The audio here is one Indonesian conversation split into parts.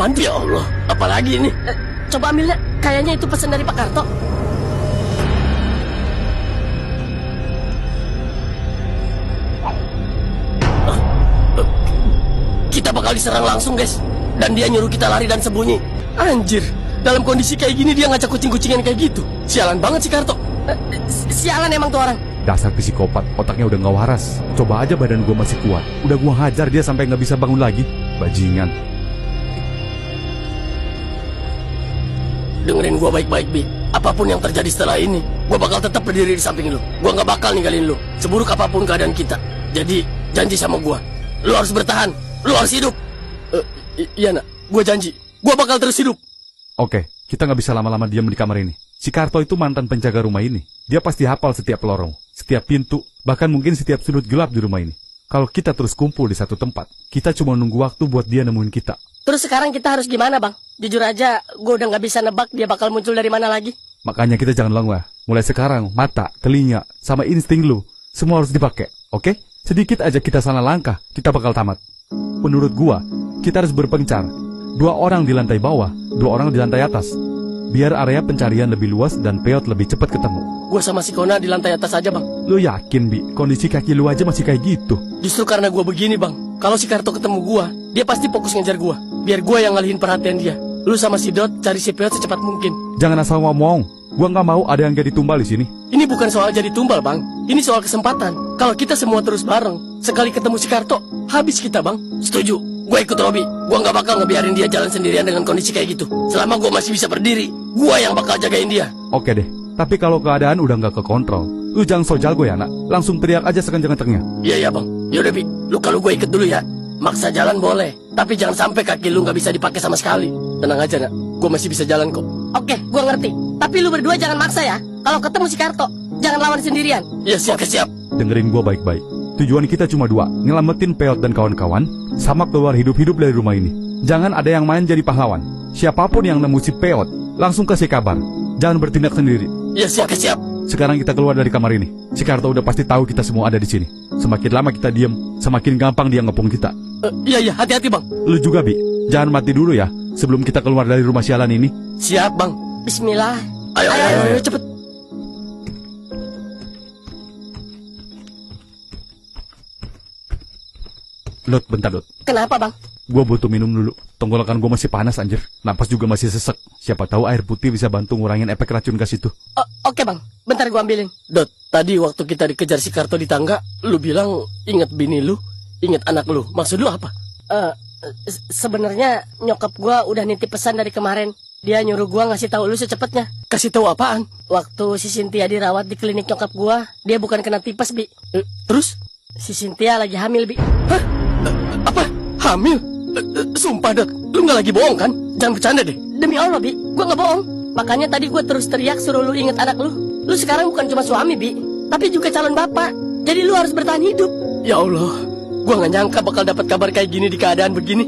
apaan tuh? Ya Allah, apalagi ini? Coba ambilnya, kayaknya itu pesan dari Pak Karto. Kita bakal diserang langsung, guys. Dan dia nyuruh kita lari dan sembunyi. Anjir, dalam kondisi kayak gini dia ngajak kucing-kucingan kayak gitu. Sialan banget si Karto. Sialan emang tuh orang. Dasar psikopat, otaknya udah gak waras. Coba aja badan gue masih kuat. Udah gue hajar dia sampai gak bisa bangun lagi. Bajingan. Dengerin gue baik-baik, Bi. Apapun yang terjadi setelah ini, gue bakal tetap berdiri di samping lu. Gue gak bakal ninggalin lu, seburuk apapun keadaan kita. Jadi, janji sama gue. Lu harus bertahan. Lu harus hidup. Iya nak, gue janji. Gue bakal terus hidup. Oke, kita gak bisa lama-lama diam di kamar ini. Si Karto itu mantan penjaga rumah ini. Dia pasti hafal setiap lorong, setiap pintu, bahkan mungkin setiap sudut gelap di rumah ini. Kalau kita terus kumpul di satu tempat, kita cuma nunggu waktu buat dia nemuin kita. Terus sekarang kita harus gimana, Bang? Jujur aja, gue udah gak bisa nebak dia bakal muncul dari mana lagi. Makanya kita jangan lengah. Mulai sekarang, mata, telinga, sama insting lu, semua harus dipakai, oke? Sedikit aja kita salah langkah, kita bakal tamat. Menurut gua, kita harus berpencar. 2 orang di lantai bawah, 2 orang di lantai atas. Biar area pencarian lebih luas dan peot lebih cepat ketemu. Gue sama si Kona di lantai atas aja, Bang. Lu yakin, Bi? Kondisi kaki lu aja masih kayak gitu. Justru karena gue begini, Bang. Kalau si Karto ketemu gue, dia pasti fokus ngejar gue. Biar gue yang ngalihin perhatian dia. Lu sama si Dot cari si peot secepat mungkin. Jangan asal ngomong. Gua nggak mau ada yang jadi tumbal di sini. Ini bukan soal jadi tumbal, Bang. Ini soal kesempatan. Kalau kita semua terus bareng, sekali ketemu si Karto, habis kita, Bang. Setuju. Gue ikut Robi. Gue nggak bakal ngebiarin dia jalan sendirian dengan kondisi kayak gitu. Selama gue masih bisa berdiri, gue yang bakal jagain dia. Oke deh. Tapi kalau keadaan udah nggak kekontrol, lu jangan so jago ya, nak. Langsung teriak aja sekenceng-kencengnya. Iya, Bang. Yaudah, Bi. Lu kalau gue ikut dulu ya. Maksa jalan boleh, tapi jangan sampai kaki lu nggak bisa dipakai sama sekali. Tenang aja, nak. Gue masih bisa jalan kok. Oke, gue ngerti. Tapi lu berdua jangan maksa ya. Kalau ketemu si Karto, jangan lawan sendirian. Iya, siap. Dengerin gua baik-baik. Tujuan kita cuma 2, nyelamatin Peot dan kawan-kawan, sama keluar hidup-hidup dari rumah ini. Jangan ada yang main jadi pahlawan. Siapapun yang nemu si Peot, langsung kasih kabar. Jangan bertindak sendiri. Iya, siap. Sekarang kita keluar dari kamar ini. Si Karto udah pasti tahu kita semua ada di sini. Semakin lama kita diem, semakin gampang dia ngepung kita. Iya, hati-hati, Bang. Lu juga, Bi. Jangan mati dulu ya, sebelum kita keluar dari rumah sialan ini. Siap, Bang. Bismillah. Ayo, cepet. Dot, bentar, Dot. Kenapa, Bang? Gua butuh minum dulu. Tenggorokan gua masih panas, anjir. Napas juga masih sesek. Siapa tahu air putih bisa bantu ngurangin efek racun gas itu. Oke, Bang. Bentar gua ambilin. Dot, tadi waktu kita dikejar si Karto di tangga, lu bilang inget bini lu, inget anak lu. Maksud lu apa? Sebenarnya nyokap gua udah nitip pesan dari kemarin. Dia nyuruh gua ngasih tahu lu secepatnya. Kasih tahu apaan? Waktu si Cynthia dirawat di klinik nyokap gua, dia bukan kena tipes, Bi. Terus? Si Cynthia lagi hamil, Bi. Hah? Apa? Hamil? Sumpah, Dot. Lu nggak lagi bohong kan? Jangan bercanda deh. Demi Allah, Bi. Gua nggak bohong. Makanya tadi gua terus teriak suruh lu inget anak lu. Lu sekarang bukan cuma suami, Bi, tapi juga calon bapak. Jadi lu harus bertahan hidup. Ya Allah, gua nggak nyangka bakal dapat kabar kayak gini di keadaan begini.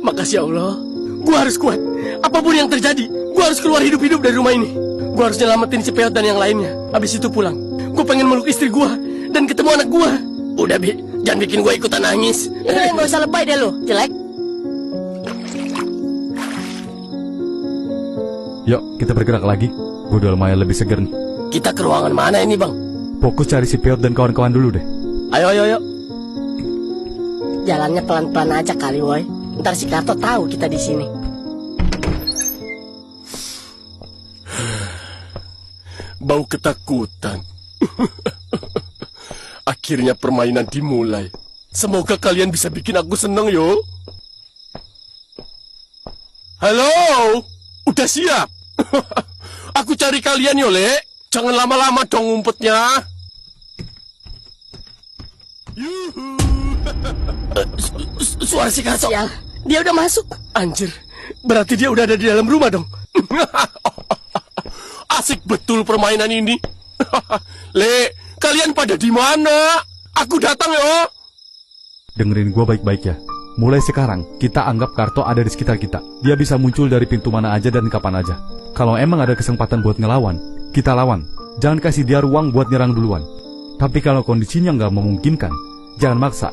Makasih ya Allah. Gua harus kuat. Apapun yang terjadi, gua harus keluar hidup-hidup dari rumah ini. Gua harus nyelamatin si Peot dan yang lainnya. Habis itu pulang. Gua pengen meluk istri gua dan ketemu anak gua. Udah, Bi, jangan bikin gua ikutan nangis. Nggak usah lebay deh lu, jelek. Yuk, kita bergerak lagi. Gue udah lumayan lebih seger nih. Kita ke ruangan mana ini, Bang? Fokus cari si Peot dan kawan-kawan dulu deh. Ayo. Jalannya pelan-pelan aja kali, woy. Ntar si Karto tahu kita di sini. Bau ketakutan. Akhirnya permainan dimulai. Semoga kalian bisa bikin aku seneng, yo. Halo, udah siap? Aku cari kalian, yo, Le. Jangan lama-lama dong ngumpetnya. Yuhu. Suara si Karto. Sial, dia udah masuk. Anjir, berarti dia udah ada di dalam rumah dong. Asik betul permainan ini. Le, kalian pada di mana? Aku datang, yo. Dengerin gue baik-baik ya. Mulai sekarang, kita anggap Karto ada di sekitar kita. Dia bisa muncul dari pintu mana aja dan kapan aja. Kalau emang ada kesempatan buat ngelawan, kita lawan. Jangan kasih dia ruang buat nyerang duluan. Tapi kalau kondisinya nggak memungkinkan, jangan maksa.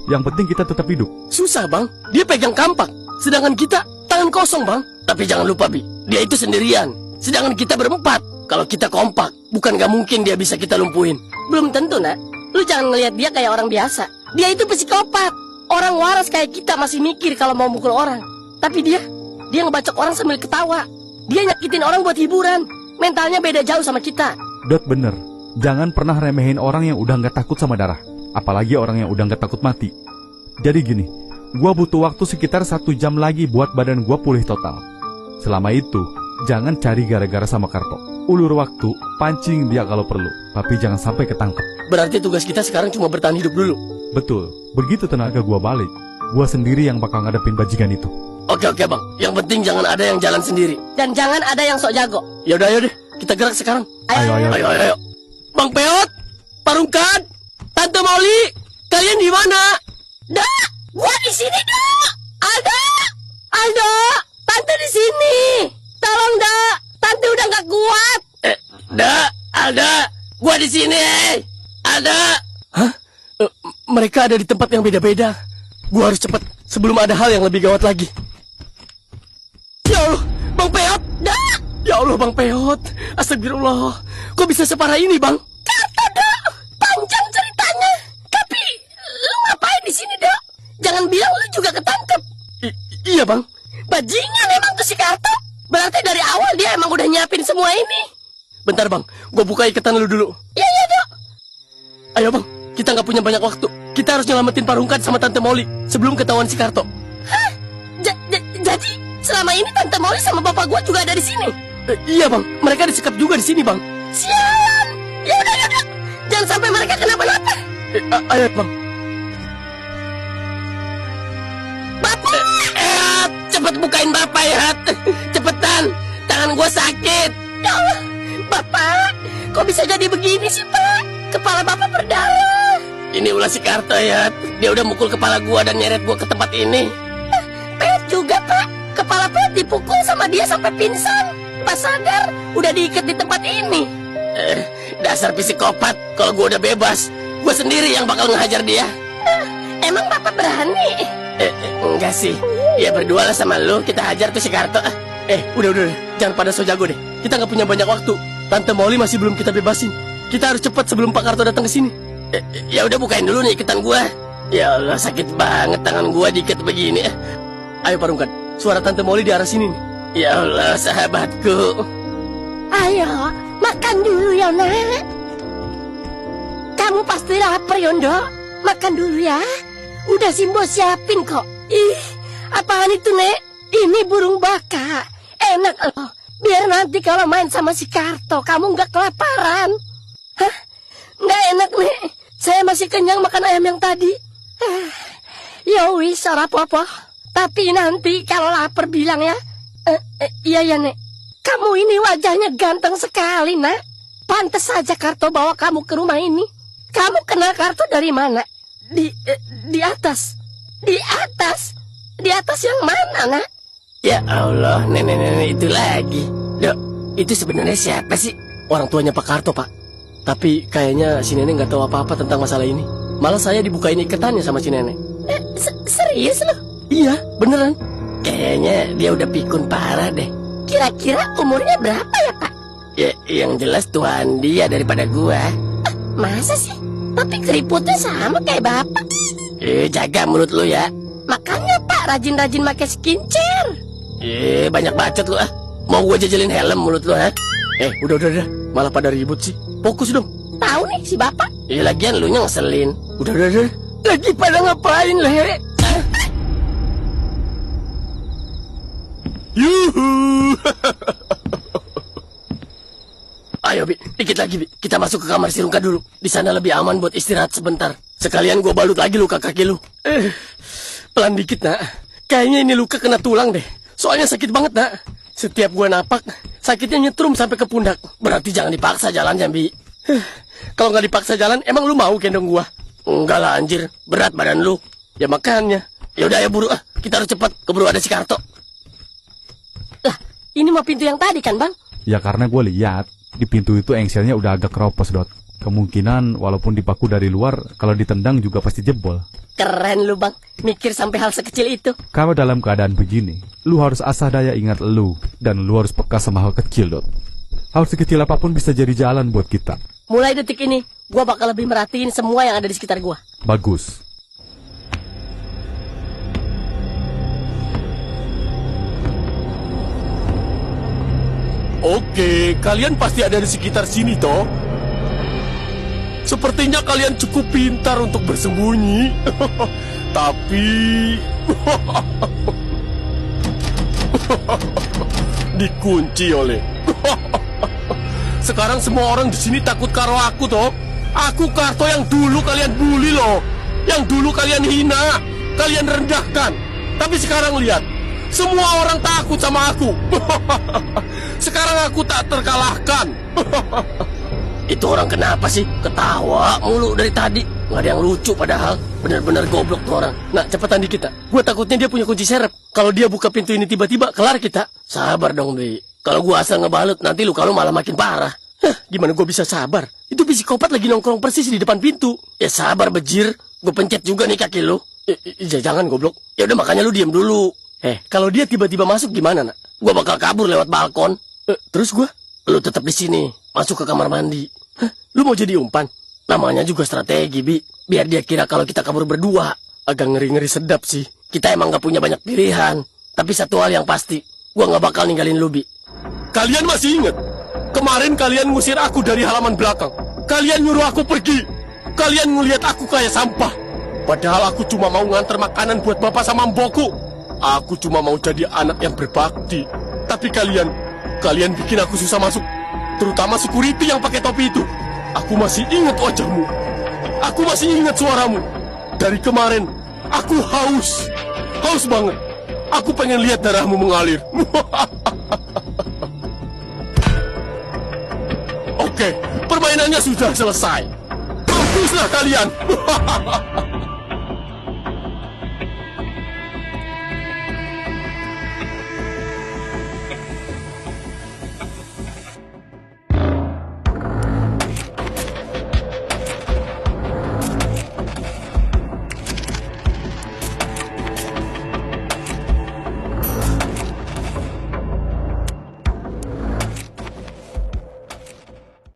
Yang penting kita tetap hidup. Susah, Bang. Dia pegang kampak. Sedangkan kita tangan kosong, Bang. Tapi jangan lupa, Bi, dia itu sendirian. Sedangkan kita berempat. Kalau kita kompak, bukan gak mungkin dia bisa kita lumpuhin. Belum tentu, nak. Lu jangan ngelihat dia kayak orang biasa. Dia itu psikopat. Orang waras kayak kita masih mikir kalau mau mukul orang. Tapi dia ngebacok orang sambil ketawa. Dia nyakitin orang buat hiburan. Mentalnya beda jauh sama kita. Dot bener. Jangan pernah remehin orang yang udah nggak takut sama darah. Apalagi orang yang udah nggak takut mati. Jadi gini, gua butuh waktu sekitar 1 jam lagi buat badan gua pulih total. Selama itu, jangan cari gara-gara sama Karto. Ulur waktu, pancing dia kalau perlu. Tapi jangan sampai ketangkep. Berarti tugas kita sekarang cuma bertahan hidup dulu. Betul, begitu tenaga gua balik, gua sendiri yang bakal ngadepin bajingan itu. Oke, Bang. Yang penting jangan ada yang jalan sendiri. Dan jangan ada yang sok jago. Yaudah, ayo deh. Kita gerak sekarang. Ayo. Bang Peot, Parungkan, Tante Molly, kalian di mana? Dak, gua di sini, Dak. Aldo, Tante di sini. Tolong, Dak. Tante udah nggak kuat. Alda, gua di sini. Alda. Hah? Mereka ada di tempat yang beda-beda. Gua harus cepat sebelum ada hal yang lebih gawat lagi. Ya Allah, Bang Peot. Dak. Ya Allah, Bang Peot. Astagfirullah. Kok bisa separah ini, Bang? Kata, Dak. Panjang ceritanya. Tapi lu ngapain di sini, Dak? Jangan bilang lu juga ketangkep. Iya, Bang. Bajingan emang tuh si Karto. Berarti dari awal dia emang udah nyiapin semua ini. Bentar, Bang. Gua buka ikatan lu dulu. Iya, Dok. Ayo, Bang. Kita nggak punya banyak waktu. Kita harus nyelamatin Parungkan sama Tante Molly sebelum ketahuan si Karto. Hah? Jadi selama ini Tante Molly sama bapak gua juga ada di sini? Iya, Bang. Mereka disekap juga di sini, Bang. Sialan. Ya udah. Jangan sampai mereka kenapa-napa. Ayo, Bang. Bapak. Cepet bukain Bapak ya. Cepetan. Tangan gua sakit. Ya Allah. Bapak, kok bisa jadi begini sih, Pak? Kepala Bapak berdarah. Ini ulah si Karto ya. Dia udah mukul kepala gua dan nyeret gua ke tempat ini. Pet juga, Pak. Kepala Pet dipukul sama dia sampai pingsan. Pas sadar, udah diikat di tempat ini. Dasar psikopat. Kalau gua udah bebas, gua sendiri yang bakal ngehajar dia. Emang Bapak berani? Enggak sih. Ya berdua lah sama lu, kita hajar tuh si Karto. Udah. Jangan pada so jago deh. Kita nggak punya banyak waktu. Tante Molly masih belum kita bebasin. Kita harus cepat sebelum Pak Karto datang ke sini. Ya udah, bukain dulu nih ikatan gua. Ya Allah, sakit banget tangan gua diikat begini. Ayo Parungkan, suara Tante Molly di arah sini nih. Ya Allah, sahabatku. Ayo, makan dulu ya, Nak. Kamu pasti lapar, Yondo. Makan dulu ya. Udah Simbo siapin kok. Ih, apaan itu, Nek? Ini burung baka. Enak loh. Biar nanti kalau main sama si Karto, kamu nggak kelaparan. Hah? Nggak enak, Nek. Saya masih kenyang makan ayam yang tadi. Ya wis, ora apa-apa. Tapi nanti kalau lapar bilang ya. Iya, Nek. Kamu ini wajahnya ganteng sekali, Nak. Pantes saja Karto bawa kamu ke rumah ini. Kamu kenal Karto dari mana? Di atas. Di atas? Di atas yang mana, Nak? Ya Allah, nenek-nenek itu lagi. Dok, itu sebenarnya siapa sih? Orang tuanya Pak Karto, Pak. Tapi kayaknya si nenek nggak tahu apa-apa tentang masalah ini. Malah saya dibukain ikatannya sama si nenek. Serius lo? Iya, beneran. Kayaknya dia udah pikun parah deh. Kira-kira umurnya berapa ya, Pak? Ya, yang jelas tuan dia daripada gua. Masa sih? Tapi keriputnya sama kayak Bapak. Jaga mulut lu ya. Makanya Pak rajin-rajin pakai skincare. Banyak bacot lu ah. Mau gua jajalin helm mulut lu ha? Udah. Malah pada ribut sih. Fokus dong. Tahu nih si Bapak. Lagian lu nya ngeselin. Udah. Lagi pada ngapain, Le? Yuhu. Ayo, Bi. Dikit lagi, Bi. Kita masuk ke kamar si Rungka dulu. Di sana lebih aman buat istirahat sebentar. Sekalian gua balut lagi luka kaki lu. Pelan dikit, Nak. Kayaknya ini luka kena tulang deh. Soalnya sakit banget, Nak. Setiap gua napak, sakitnya nyetrum sampai ke pundak. Berarti jangan dipaksa jalan, Jambi. Kalau nggak dipaksa jalan, emang lu mau gendong gua? Enggak lah, anjir. Berat badan lu. Ya makanya. Ya udah, ayo buru ah. Kita harus cepat. Keburu ada si Karto. Lah, ini mah pintu yang tadi kan, Bang? Ya karena gue lihat di pintu itu engselnya udah agak keropos, Dot. Kemungkinan walaupun dipaku dari luar, kalau ditendang juga pasti jebol. Keren lu bang, mikir sampai hal sekecil itu. Kalau dalam keadaan begini, lu harus asah daya ingat lu, dan lu harus peka sama hal kecil, Dot. Hal sekecil apapun bisa jadi jalan buat kita. Mulai detik ini, gua bakal lebih merhatiin semua yang ada di sekitar gua. Bagus. Oke, kalian pasti ada di sekitar sini toh. Sepertinya kalian cukup pintar untuk bersembunyi. Tapi dikunci oleh. Sekarang semua orang di sini takut karo aku toh. Aku Karto yang dulu kalian bully loh. Yang dulu kalian hina, kalian rendahkan. Tapi sekarang lihat, semua orang takut sama aku. Sekarang aku tak terkalahkan. Itu orang kenapa sih? Ketawa mulu dari tadi. Nggak ada yang lucu padahal. Bener-bener goblok tuh orang. Nah, cepetan dikit. Gue takutnya dia punya kunci serep. Kalau dia buka pintu ini tiba-tiba, kelar kita. Sabar dong, Bi. Kalau gue asal ngebalut, nanti luka lu malah makin parah. Hah, gimana gue bisa sabar? Itu psikopat lagi nongkrong persis di depan pintu. Ya sabar, bejir. Gue pencet juga nih kaki lu. Jangan goblok. Ya udah makanya lu diem dulu. Kalau dia tiba-tiba masuk gimana, nak? Gue bakal kabur lewat balkon. Terus gue? Lu tetap di sini, masuk ke kamar mandi. Hah, lu mau jadi umpan? Namanya juga strategi, Bi. Biar dia kira kalau kita kabur berdua. Agak ngeri-ngeri sedap sih. Kita emang gak punya banyak pilihan. Tapi satu hal yang pasti, gue gak bakal ninggalin lu, Bi. Kalian masih ingat? Kemarin kalian ngusir aku dari halaman belakang. Kalian nyuruh aku pergi. Kalian ngelihat aku kayak sampah. Padahal aku cuma mau nganter makanan buat bapak sama mbokku. Aku cuma mau jadi anak yang berbakti. Tapi kalian bikin aku susah masuk. Terutama security yang pakai topi itu. Aku masih ingat wajahmu. Aku masih ingat suaramu. Dari kemarin, aku haus. Haus banget. Aku pengen lihat darahmu mengalir. Oke, permainannya sudah selesai. Mampuslah kalian.